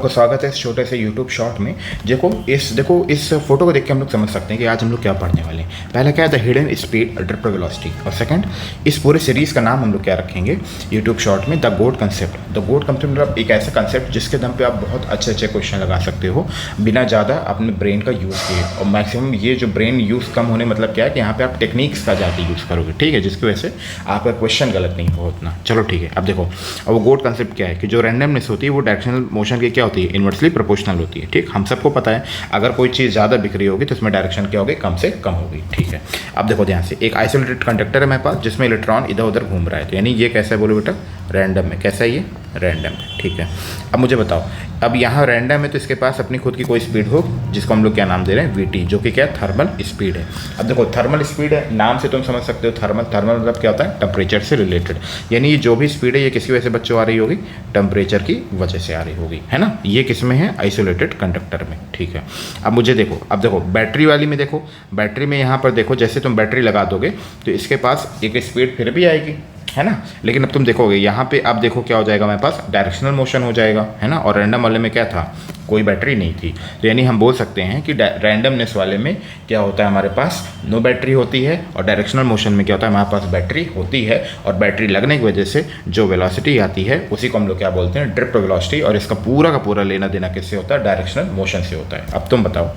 को स्वागत है इस छोटे से YouTube शॉर्ट में। देखो इस फोटो को देख के हम लोग समझ सकते हैं कि आज हम लोग क्या पढ़ने वाले हैं। पहला क्या है, the hidden speed drift velocity, और सेकंड इस पूरे सीरीज़ का नाम हम लोग क्या रखेंगे YouTube शॉर्ट में, the GOAT concept. The GOAT concept मतलब एक ऐसा कंसेप्ट जिसके दम पे आप बहुत अच्छे क्वेश्चन लगा सकते हो बिना ज़्यादा अपने ब्रेन का यूज़ किए। और मैक्सिमम ये जो ब्रेन यूज़ कम होने मतलब क्या है कि यहाँ पे आप टेक्निक्स का ज़्यादा यूज़ करोगे, ठीक है, जिसकी वजह से आपका क्वेश्चन गलत नहीं हो उतना। चलो ठीक है, अब देखो अब वो गोट कंसेप्ट क्या है कि जो रैंडमनेस होती है वो डायरेक्शनल मोशन की क्या होती है, इन्वर्सली प्रोपोर्शनल होती है। ठीक, हम सबको पता है अगर कोई चीज़ ज़्यादा बिक रही होगी तो इसमें डायरेक्शन क्या होगी, कम से कम होगी। ठीक है, अब देखो ध्यान से, एक आइसोलेटेड कंडक्टर है मेरे पास जिसमें इलेक्ट्रॉन इधर उधर घूम रहा है, तो यानी ये कैसा है बोलो बेटा, रैंडम है। कैसा है ये, रैंडम है। ठीक है, अब मुझे बताओ, अब यहाँ रैंडम है तो इसके पास अपनी खुद की कोई स्पीड हो जिसको हम लोग क्या नाम दे रहे हैं, वीटी, जो कि क्या है, थर्मल स्पीड है। अब देखो थर्मल स्पीड है, नाम से तुम समझ सकते हो थर्मल मतलब क्या होता है, टेम्परेचर से रिलेटेड। यानी ये जो भी स्पीड है ये किसकी वजह से बच्चों आ रही होगी, टेम्परेचर की वजह से आ रही होगी, है ना। ये किस में है, आइसोलेटेड कंडक्टर में। ठीक है, अब मुझे देखो, अब देखो बैटरी वाली में देखो, बैटरी में यहाँ पर देखो जैसे तुम बैटरी लगा दोगे तो इसके पास एक स्पीड फिर भी आएगी, है ना। लेकिन अब तुम देखोगे यहाँ पे, अब देखो क्या हो जाएगा, मेरे पास डायरेक्शनल मोशन हो जाएगा, है ना। और रैंडम वाले में क्या था, कोई बैटरी नहीं थी। तो यानी हम बोल सकते हैं कि रैंडमनेस वाले में क्या होता है, हमारे पास नो बैटरी होती है, और डायरेक्शनल मोशन में क्या होता है, हमारे पास बैटरी होती है। और बैटरी लगने की वजह से जो वेलोसिटी आती है उसी को हम लोग क्या बोलते हैं, ड्रिफ्ट वेलोसिटी। और इसका पूरा का पूरा लेना देना किससे होता है, डायरेक्शनल मोशन से होता है। अब तुम बताओ,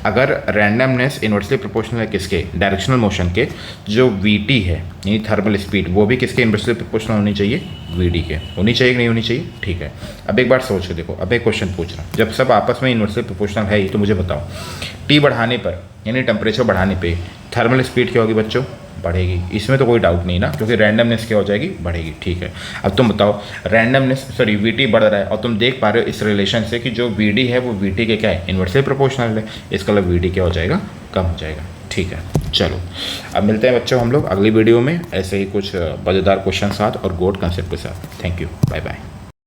अगर रैंडमनेस इन्वर्सली प्रोपोर्शनल है किसके, डायरेक्शनल मोशन के, जो वीटी है यानी थर्मल स्पीड, वो भी किसके इन्वर्सली प्रोपोर्शनल होनी चाहिए, वीडी के। होनी चाहिए कि नहीं होनी चाहिए। ठीक है, अब एक बार सोच के देखो, अब एक क्वेश्चन पूछ रहा हूँ, जब सब आपस में इन्वर्सली प्रोपोर्शनल है ही तो मुझे बताओ, टी बढ़ाने पर यानी टेम्परेचर बढ़ाने पे थर्मल स्पीड क्या होगी बच्चों, बढ़ेगी। इसमें तो कोई डाउट नहीं ना, क्योंकि रैंडमनेस क्या हो जाएगी, बढ़ेगी। ठीक है, अब तुम बताओ, रैंडमनेस सॉरी वीटी बढ़ रहा है और तुम देख पा रहे हो इस रिलेशन से कि जो वीडी है वो वीटी के क्या है, इन्वर्सली प्रोपोर्शनल है। इसका मतलब वीडी क्या हो जाएगा, कम हो जाएगा। ठीक है, चलो अब मिलते हैं बच्चों हम लोग अगली वीडियो में ऐसे ही कुछ मज़ेदार क्वेश्चन साथ और गोट कंसेप्ट के साथ। Thank you, bye bye.